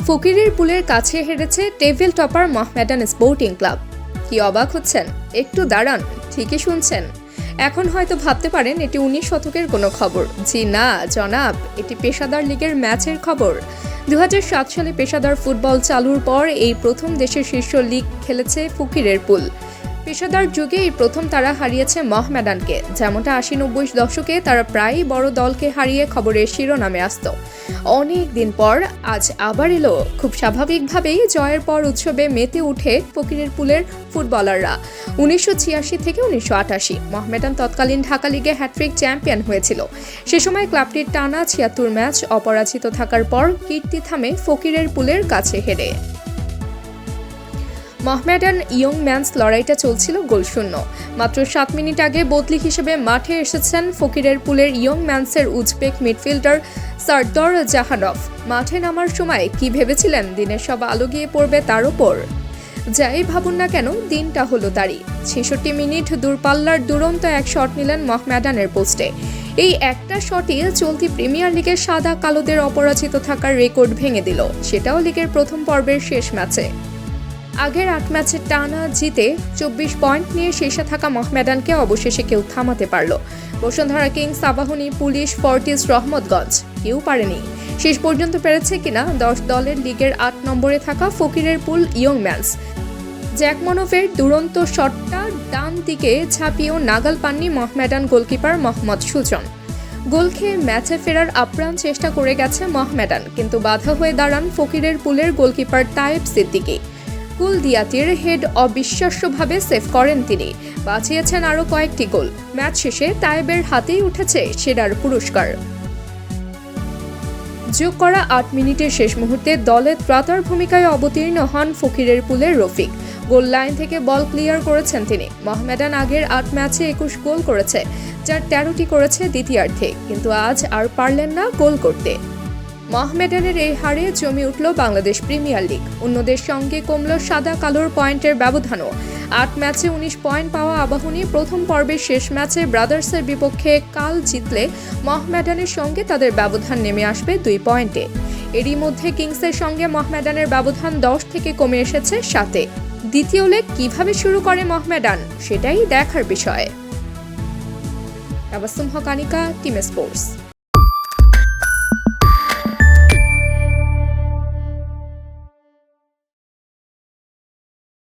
ফকিরের পুলের কাছে হেরেছে table topper Mohammedan sporting club. কি অবাক হচ্ছেন? একটু দাঁড়ান, ঠিকই শুনছেন। এখন হয়তো ভাবতে পারেন এটি 19 শতকের কোনো খবর। জি না জনাব, এটি পেশাদার লিগের ম্যাচের খবর। 2007 সালে পেশাদার ফুটবল চালুর পর এই প্রথম দেশের শীর্ষ লিগ খেলেছে ফকিরের পুল। পেশাদার যুগে এই প্রথম তারা হারিয়েছে মোহামেডানকে। যেমনটা 80-90 দশকে তারা প্রায়ই বড় দলকে হারিয়ে খবরের শিরোনামে আসত। অনেক দিন পর আজ আবার এলো। খুব স্বাভাবিকভাবেই জয়ের পর উৎসবে মেতে উঠে ফকিরের পুলের ফুটবলাররা। 1986 থেকে 1988 মোহামেডান তৎকালীন ঢাকা লিগে হ্যাট্রিক চ্যাম্পিয়ন হয়েছিল। সে সময় ক্লাবটির টানা 76 ম্যাচ অপরাজিত থাকার পর কীর্তি থামে ফকিরের পুলের কাছে হেরে। মোহামেডান ইয়ং ম্যানস লড়াইটা চলছিল গোলশূন্য। মাত্র 7 মিনিট আগে বদলি হিসেবে মাঠে এসেছেন ফকিরের পুলের ইয়ং ম্যানসের উজবেক মিডফিল্ডার সারদর জাহানভ। মাঠে নামার সময় কি ভেবেছিলেন দিনের সব আলো গিয়ে পড়বে তার ওপর? যাই ভাবুন না কেন, দিনটা হলো তারই। 66 মিনিট দূরপাল্লার দুরন্ত এক শট নিলেন মোহামেডানের পোস্টে। এই একটা শটই চলতি প্রিমিয়ার লিগের সাদা কালোদের অপরাজিত থাকার রেকর্ড ভেঙে দিল, সেটাও লিগের প্রথম পর্বের শেষ ম্যাচে। আগের 8 ম্যাচে টানা জিতে 24 পয়েন্ট নিয়ে শীর্ষে থাকা মোহামেডানকে অবশেষে কেউ থামাতে পারল। Bashundhara Kings, Abahani, Police, Fortis, Rahmatganj কেউ পারেনি। শেষ পর্যন্ত পেরেছে কিনা 10 দলের লিগের 8 নম্বরে থাকা ফকিরের পুল ইয়ং ম্যানস। জ্যাকমনোভের দুরন্ত শটটা ডান দিকে ঝাঁপিয়েও নাগাল পাননি মোহামেডান গোলকিপার মোহাম্মদ সুজন। গোল খেয়ে ম্যাচে ফেরার আপ্রাণ চেষ্টা করে গেছে মোহামেডান, কিন্তু বাধা হয়ে দাঁড়ান ফকিরের পুলের গোলকিপার তায়েব সিদ্দিকী। কুল দিয়াতির হেড অবিশ্বাস্যভাবে সেভ করেন তিনি। বাঁচিয়েছেন আরও কয়েকটি গোল। ম্যাচ শেষে তায়েবের হাতেই উঠেছে সেরার পুরস্কার। যোগ করা 8 মিনিটের শেষ মুহূর্তে দলের ত্রাতার ভূমিকায় অবতীর্ণ হন ফকিরের পুলের রফিক। গোল লাইন থেকে বল ক্লিয়ার করেছেন তিনি। মোহামেডান আগের 8 ম্যাচে 21 গোল করেছে, যার 13টি করেছে দ্বিতীয়ার্ধে, কিন্তু আজ আর পারলেন না গোল করতে। মোহামেডানের এই হারে জমে উঠল বাংলাদেশ প্রিমিয়ার লিগ। অন্যদের সঙ্গে কমল সাদা কালোর পয়েন্টের ব্যবধানও। 8 ম্যাচে 19 পয়েন্ট পাওয়া আবাহনী প্রথম পর্বের শেষ ম্যাচে ব্রাদার্সের বিপক্ষে কাল জিতলে মোহামেডানের সঙ্গে তাদের ব্যবধান নেমে আসবে 2 পয়েন্টে। এরই মধ্যে কিংসের সঙ্গে মোহামেডানের ব্যবধান 10 থেকে কমে এসেছে 7-এ। দ্বিতীয় লেগ কিভাবে শুরু করে মোহামেডান, সেটাই দেখার বিষয়। তাবাসসুম হক, আনিকা, টিম স্পোর্টস।